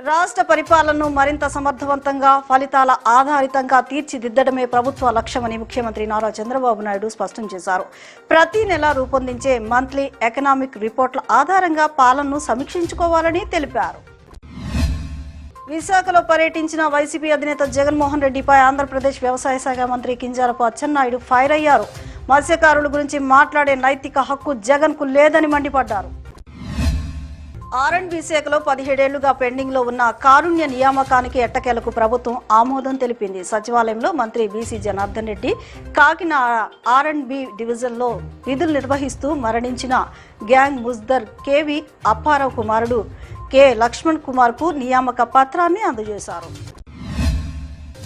రాష్ట్ర పరిపాలనను మరింత సమర్థవంతంగా ఫలితాల ఆధారితంగా తీర్చిదిద్దడమే ప్రభుత్వ లక్ష్యమని ముఖ్యమంత్రి నారా చంద్రబాబు నాయుడు స్పష్టం చేశారు. ప్రతి నెల రూపొందించే మంత్లీ ఎకనామిక్ రిపోర్ట్ల ఆధారంగా పాలనను సమీక్షించుకోవాలని తెలిపారు. విశాఖలో పర్యటించిన వైసీపీ అధినేత జగన్మోహన్ రెడ్డిపై ఆంధ్రప్రదేశ్ వ్యవసాయ శాఖ మంత్రి కింజరాపు అచ్చెన్నాయుడు ఫైర్ అయ్యారు. మత్స్యకారుల గురించి మాట్లాడే నైతిక హక్కు జగన్కు లేదని మండిపడ్డారు. R&B శాఖలో 17 ఏళ్లుగా పెండింగ్ లో ఉన్న కారుణ్య నియామకానికి ఎట్టకేలకు ప్రభుత్వం ఆమోదం తెలిపింది. సచివాలయంలో మంత్రి బీసీ జనార్దన్ రెడ్డి కాకినాడ R&B డివిజన్లో విధులు నిర్వహిస్తూ మరణించిన గ్యాంగ్ ముజ్దర్ కేవి అప్పారావు కుమారుడు కె లక్ష్మణ్ కుమార్ కు నియామక పత్రాన్ని అందజేశారు.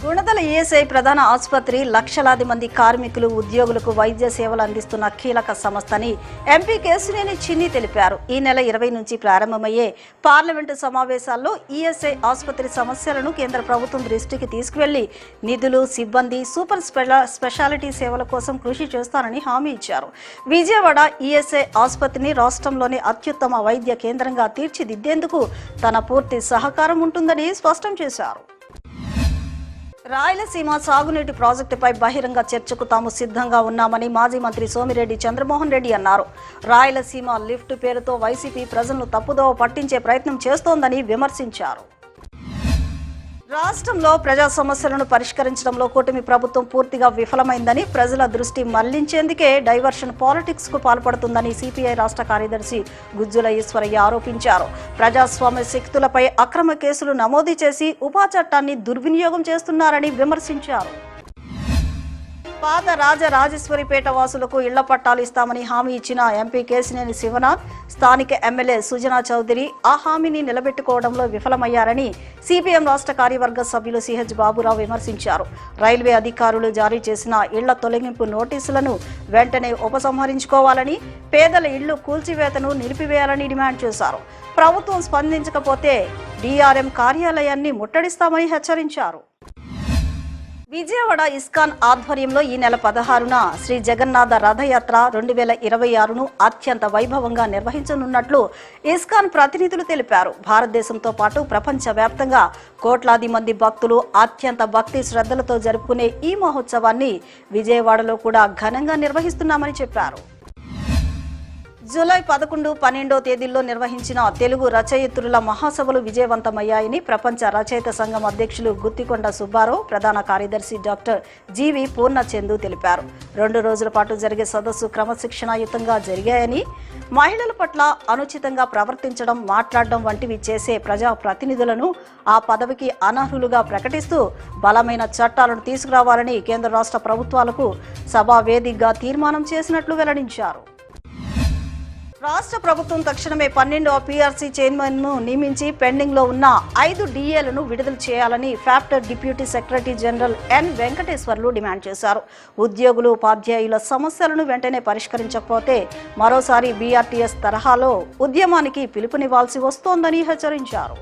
గుణదల ఈఎస్ఐ ప్రధాన ఆసుపత్రి లక్షలాది మంది కార్మికులు ఉద్యోగులకు వైద్య సేవలు అందిస్తున్న కీలక సంస్థని ఎంపీ కేశినేని చిన్ని తెలిపారు. ఈ నెల 20 నుంచి ప్రారంభమయ్యే పార్లమెంటు సమావేశాల్లో ఈఎస్ఐ ఆసుపత్రి సమస్యలను కేంద్ర ప్రభుత్వం దృష్టికి తీసుకువెళ్లి నిధులు, సిబ్బంది, సూపర్ స్పెషాలిటీ సేవల కోసం కృషి చేస్తానని హామీ ఇచ్చారు. విజయవాడ ఈఎస్ఐ ఆసుపత్రిని రాష్ట్రంలోని అత్యుత్తమ వైద్య కేంద్రంగా తీర్చిదిద్దేందుకు తన పూర్తి సహకారం ఉంటుందని స్పష్టం చేశారు. రాయలసీమ సాగునీటి ప్రాజెక్టుపై బహిరంగ చర్చకు తాము సిద్ధంగా ఉన్నామని మాజీ మంత్రి సోమిరెడ్డి చంద్రమోహన్ రెడ్డి అన్నారు. రాయలసీమ లిఫ్ట్ పేరుతో వైసీపీ ప్రజలను తప్పుదోవ పట్టించే ప్రయత్నం చేస్తోందని విమర్శించారు. రాష్ట్రంలో ప్రజా సమస్యలను పరిష్కరించడంలో కూటమి ప్రభుత్వం పూర్తిగా విఫలమైందని, ప్రజల దృష్టి మళ్లించేందుకే డైవర్షన్ పాలిటిక్స్ కు పాల్పడుతుందని సిపిఐ రాష్ట్ర కార్యదర్శి గుజ్జుల ఈశ్వరయ్య ఆరోపించారు. ప్రజాస్వామ్య శక్తులపై అక్రమ కేసులు నమోదు చేసి ఉపా చట్టాన్ని దుర్వినియోగం చేస్తున్నారని విమర్శించారు. పాత రాజరాజేశ్వరిపేట వాసులకు ఇళ్ల పట్టాలు ఇస్తామని హామీ ఇచ్చిన ఎంపీ కేశినేని శివనాథ్, స్థానిక ఎమ్మెల్యే సుజనా చౌదరి ఆ హామీని నిలబెట్టుకోవడంలో విఫలమయ్యారని సిపిఎం రాష్ట్ర కార్యవర్గ సభ్యులు సిహెచ్ బాబురావు విమర్శించారు. రైల్వే అధికారులు జారీ చేసిన ఇళ్ల తొలగింపు నోటీసులను వెంటనే ఉపసంహరించుకోవాలని, పేదల ఇళ్లు కూల్చివేతను నిలిపివేయాలని డిమాండ్ చేశారు. ప్రభుత్వం స్పందించకపోతే డిఆర్ఎం కార్యాలయాన్ని ముట్టడిస్తామని హెచ్చరించారు. విజయవాడ ఇస్కాన్ ఆధ్వర్యంలో ఈ నెల 16న శ్రీ జగన్నాథ రథయాత్ర 2026ను అత్యంత వైభవంగా నిర్వహించనున్నట్లు ఇస్కాన్ ప్రతినిధులు తెలిపారు. భారతదేశంతో పాటు ప్రపంచవ్యాప్తంగా కోట్లాది మంది భక్తులు అత్యంత భక్తి శ్రద్ధలతో జరుపుకునే ఈ మహోత్సవాన్ని విజయవాడలో కూడా ఘనంగా నిర్వహిస్తున్నామని చెప్పారు. జూలై 11, 12 తేదీల్లో నిర్వహించిన తెలుగు రచయిత్రుల మహాసభలు విజయవంతమయ్యాయని ప్రపంచ రచయిత సంఘం అధ్యక్షులు గుత్తికొండ సుబ్బారావు, ప్రధాన కార్యదర్శి డాక్టర్ జీవి పూర్ణచందు తెలిపారు. 2 రోజుల పాటు జరిగే సదస్సు క్రమశిక్షణాయుతంగా జరిగాయని, మహిళల పట్ల అనుచితంగా ప్రవర్తించడం, మాట్లాడడం వంటివి చేసే ప్రజా ప్రతినిధులను ఆ పదవికి అనర్హులుగా ప్రకటిస్తూ బలమైన చట్టాలను తీసుకురావాలని కేంద్ర రాష్ట్ర ప్రభుత్వాలకు సభా వేదికగా తీర్మానం చేసినట్లు వెల్లడించారు. రాష్ట్ర ప్రభుత్వం తక్షణమే 12వ పీఆర్సీ చైర్మన్ను నియమించి పెండింగ్ లో ఉన్న 5 డిఏలను విడుదల చేయాలని ఫ్యాప్టర్ డిప్యూటీ సెక్రటరీ జనరల్ ఎన్ వెంకటేశ్వర్లు డిమాండ్ చేశారు. ఉద్యోగులు, ఉపాధ్యాయుల సమస్యలను వెంటనే పరిష్కరించకపోతే మరోసారి బీఆర్టీఎస్ తరహాలో ఉద్యమానికి పిలుపునివ్వాల్సి వస్తోందని హెచ్చరించారు.